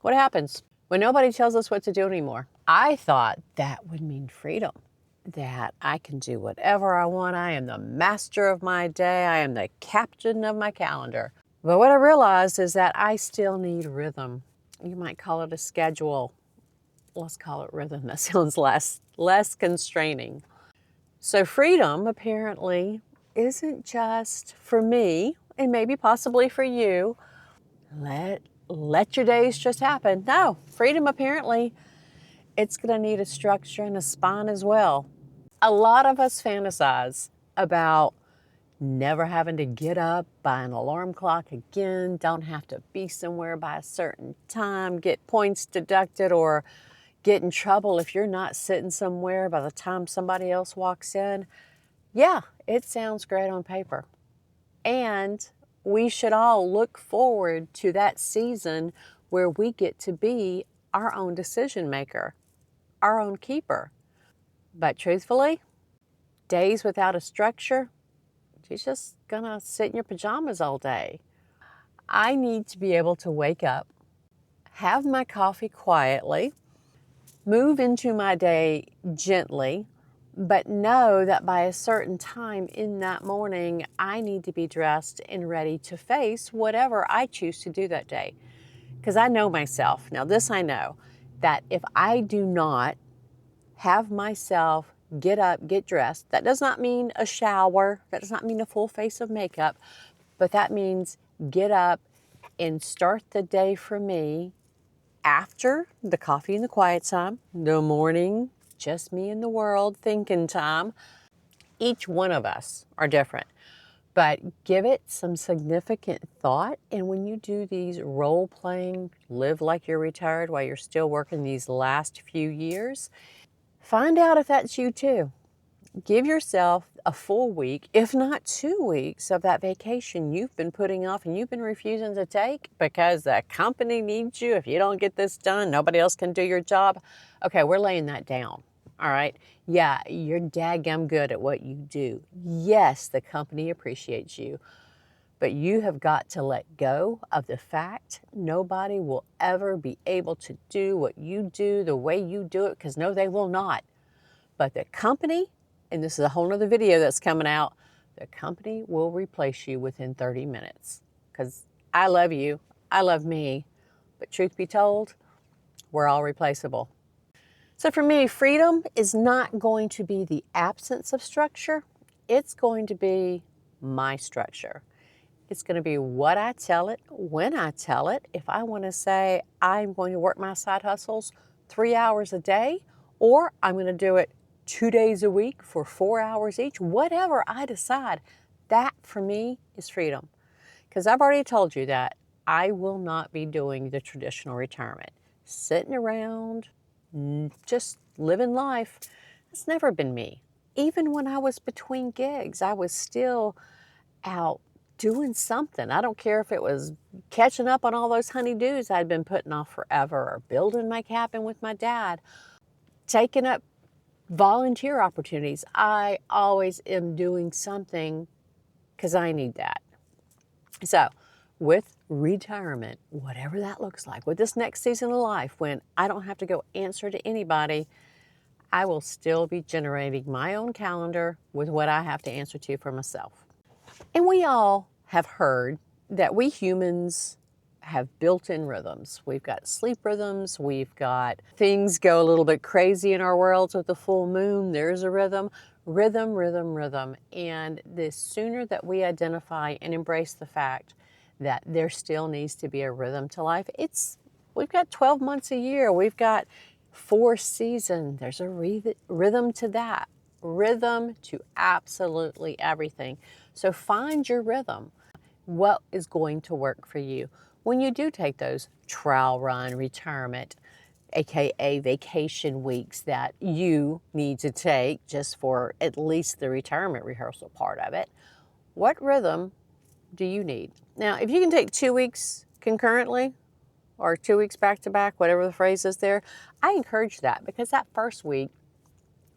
What happens when nobody tells us what to do anymore? I thought that would mean freedom, that I can do whatever I want. I am the master of my day. I am the captain of my calendar. But what I realized is that I still need rhythm. You might call it a schedule. Let's call it rhythm. That sounds less constraining. So freedom apparently isn't just for me, and maybe possibly for you. Let your days just happen. No, freedom apparently it's going to need a structure and a spine as well. A lot of us fantasize about never having to get up by an alarm clock again, don't have to be somewhere by a certain time, get points deducted, or get in trouble if you're not sitting somewhere by the time somebody else walks in. Yeah, it sounds great on paper. And we should all look forward to that season where we get to be our own decision maker, our own keeper. But truthfully, days without a structure, you're just gonna sit in your pajamas all day. I need to be able to wake up, have my coffee quietly, move into my day gently, but know that by a certain time in that morning, I need to be dressed and ready to face whatever I choose to do that day. Because I know myself. Now, this I know, that if I do not have myself get up, get dressed, that does not mean a shower, that does not mean a full face of makeup, but that means get up and start the day for me after the coffee and the quiet time, the morning, just me and the world thinking time. Each one of us are different, but give it some significant thought. And when you do these role playing, live like you're retired while you're still working these last few years, find out if that's you too. Give yourself a full week, if not 2 weeks, of that vacation you've been putting off and you've been refusing to take because the company needs you. If you don't get this done, nobody else can do your job. Okay, we're laying that down. All right. Yeah, you're daggum good at what you do. Yes, the company appreciates you, but you have got to let go of the fact nobody will ever be able to do what you do the way you do it, because no, they will not. But the company, and this is a whole nother video that's coming out, the company will replace you within 30 minutes. Because I love you, I love me, but truth be told, we're all replaceable. So for me, freedom is not going to be the absence of structure. It's going to be my structure. It's going to be what I tell it, when I tell it. If I want to say I'm going to work my side hustles 3 hours a day, or I'm going to do it 2 days a week for 4 hours each, whatever I decide, that for me is freedom. Because I've already told you that I will not be doing the traditional retirement. Sitting around, just living life, it's never been me. Even when I was between gigs, I was still out doing something. I don't care if it was catching up on all those honeydews I'd been putting off forever, or building my cabin with my dad, taking up volunteer opportunities. I always am doing something because I need that. So with retirement, whatever that looks like, with this next season of life, when I don't have to go answer to anybody, I will still be generating my own calendar with what I have to answer to for myself. And we all have heard that we humans have built-in rhythms. We've got sleep rhythms, we've got things go a little bit crazy in our worlds with the full moon. There's a rhythm, rhythm, rhythm, rhythm. And the sooner that we identify and embrace the fact that there still needs to be a rhythm to life, we've got 12 months a year, we've got 4 seasons, there's a rhythm to that. Rhythm to absolutely everything. So find your rhythm. What is going to work for you when you do take those trial run retirement, aka vacation weeks that you need to take just for at least the retirement rehearsal part of it? What rhythm do you need? Now, if you can take 2 weeks concurrently or 2 weeks back to back, whatever the phrase is there, I encourage that, because that first week,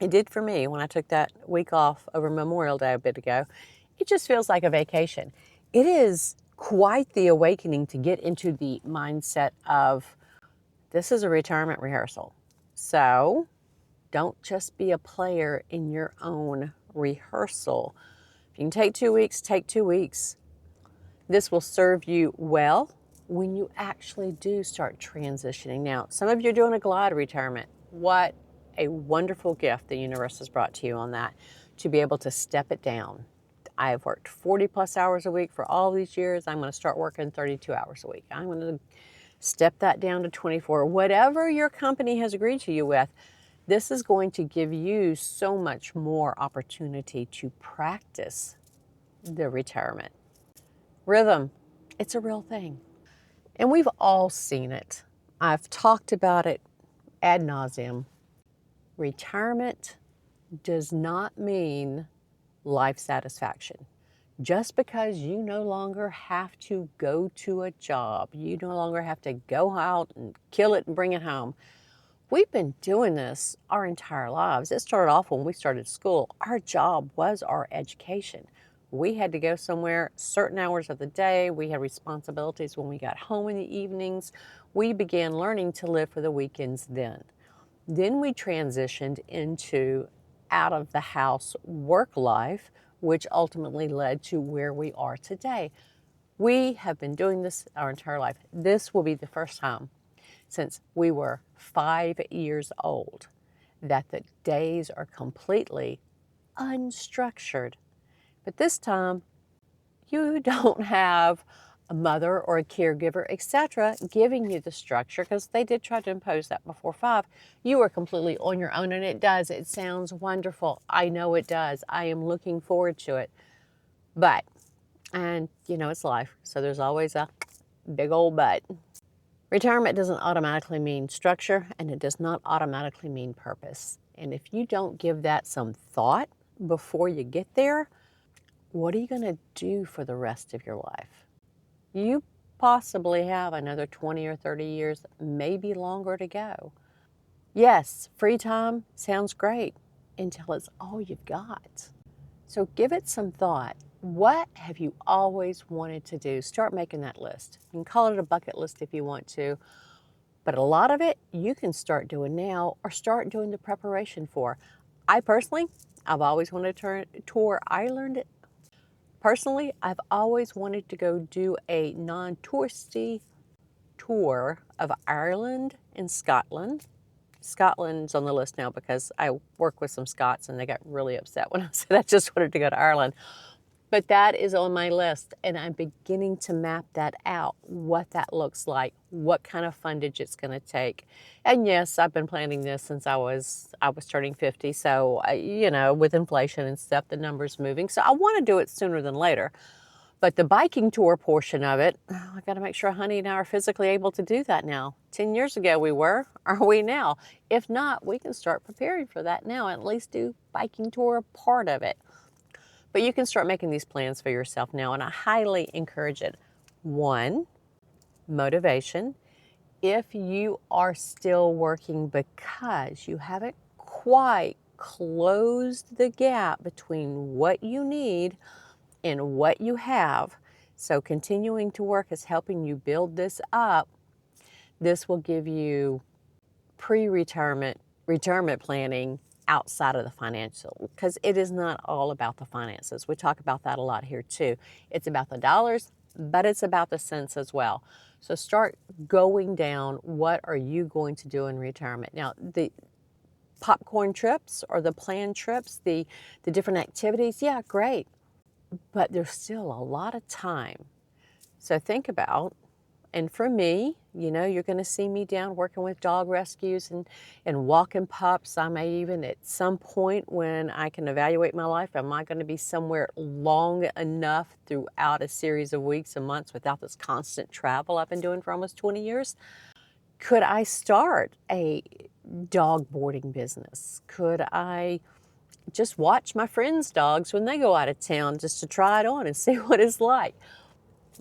it did for me when I took that week off over Memorial Day a bit ago. It just feels like a vacation. It is quite the awakening to get into the mindset of This is a retirement rehearsal. So don't just be a player in your own rehearsal. If you can take 2 weeks, take 2 weeks. This will serve you well when you actually do start transitioning. Now, some of you are doing a glide retirement. What a wonderful gift the universe has brought to you on that, to be able to step it down. I have worked 40 plus hours a week for all these years. I'm going to start working 32 hours a week. I'm going to step that down to 24. Whatever your company has agreed to you with, this is going to give you so much more opportunity to practice the retirement. Rhythm, it's a real thing. And we've all seen it. I've talked about it ad nauseum. Retirement does not mean life satisfaction. Just because you no longer have to go to a job, you no longer have to go out and kill it and bring it home. We've been doing this our entire lives. It started off when we started school. Our job was our education. We had to go somewhere certain hours of the day. We had responsibilities when we got home in the evenings. We began learning to live for the weekends then. Then we transitioned into out of the house work life, which ultimately led to where we are today. We have been doing this our entire life. This will be the first time since we were 5 years old that the days are completely unstructured. But this time, you don't have a mother or a caregiver, etc., giving you the structure, because they did try to impose that before 5. You are completely on your own, and it does. It sounds wonderful. I know it does. I am looking forward to it. But, and you know, it's life, so there's always a big old but. Retirement doesn't automatically mean structure, and it does not automatically mean purpose. And if you don't give that some thought before you get there, what are you going to do for the rest of your life? You possibly have another 20 or 30 years, maybe longer to go. Yes, free time sounds great until it's all you've got. So give it some thought. What have you always wanted to do? Start making that list. You can call it a bucket list if you want to, but a lot of it you can start doing now or start doing the preparation for. I personally, I've always wanted to tour Ireland. Personally, I've always wanted to go do a non-touristy tour of Ireland and Scotland. Scotland's on the list now because I work with some Scots and they got really upset when I said I just wanted to go to Ireland. But that is on my list, and I'm beginning to map that out, what that looks like, what kind of fundage it's going to take. And yes, I've been planning this since I was turning 50, so you know, with inflation and stuff, the numbers moving. So I want to do it sooner than later. But the biking tour portion of it, I got to make sure Honey and I are physically able to do that now. 10 years ago we were. Are we now? If not, we can start preparing for that now, and at least do biking tour part of it. But you can start making these plans for yourself now, and I highly encourage it. 1, motivation. If you are still working because you haven't quite closed the gap between what you need and what you have, so continuing to work is helping you build this up. This will give you pre-retirement, retirement planning outside of the financial, because it is not all about the finances. We talk about that a lot here too. It's about the dollars, but it's about the cents as well. So start going down, what are you going to do in retirement? Now, the popcorn trips or the planned trips, the different activities, yeah, great. But there's still a lot of time. So think about, and for me, you know, you're going to see me down working with dog rescues and walking pups. I may even at some point when I can evaluate my life, am I going to be somewhere long enough throughout a series of weeks and months without this constant travel I've been doing for almost 20 years? Could I start a dog boarding business? Could I just watch my friends' dogs when they go out of town just to try it on and see what it's like?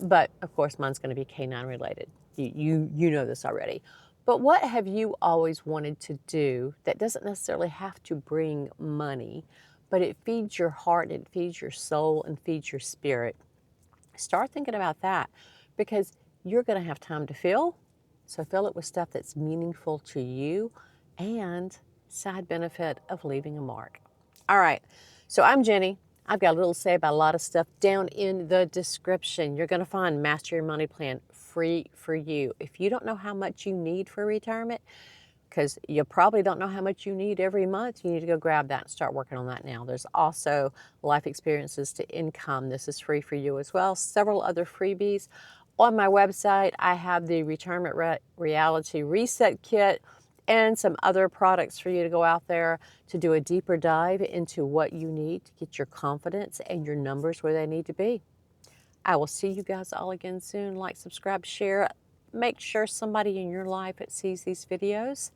But of course, mine's going to be canine related. You know this already. But what have you always wanted to do that doesn't necessarily have to bring money, but it feeds your heart, it feeds your soul, and feeds your spirit? Start thinking about that, because you're going to have time to fill So fill it with stuff that's meaningful to you and side benefit of leaving a mark. All right, so I'm Jenny. I've got a little to say about a lot of stuff down in the description. You're going to find Master Your Money Plan free for you. If you don't know how much you need for retirement, because you probably don't know how much you need every month, you need to go grab that and start working on that now. There's also Life Experiences to Income. This is free for you as well. Several other freebies. On my website, I have the Retirement Reality Reset Kit and some other products for you to go out there to do a deeper dive into what you need to get your confidence and your numbers where they need to be. I will see you guys all again soon. Like, subscribe, share. Make sure somebody in your life that sees these videos.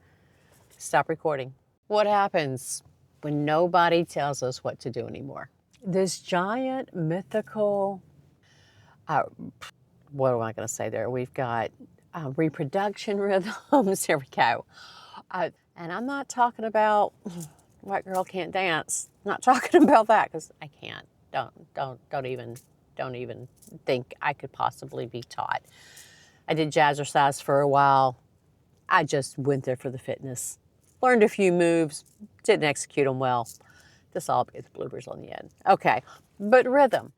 Stop recording. What happens when nobody tells us what to do anymore? This giant mythical, what am I going to say there? We've got reproduction rhythms. Here we go. And I'm not talking about white girl can't dance. I'm not talking about that because I can't. Don't even think I could possibly be taught. I did jazzercise for a while. I just went there for the fitness. Learned a few moves, didn't execute them well. This all gets bloopers on the end. Okay, but rhythm.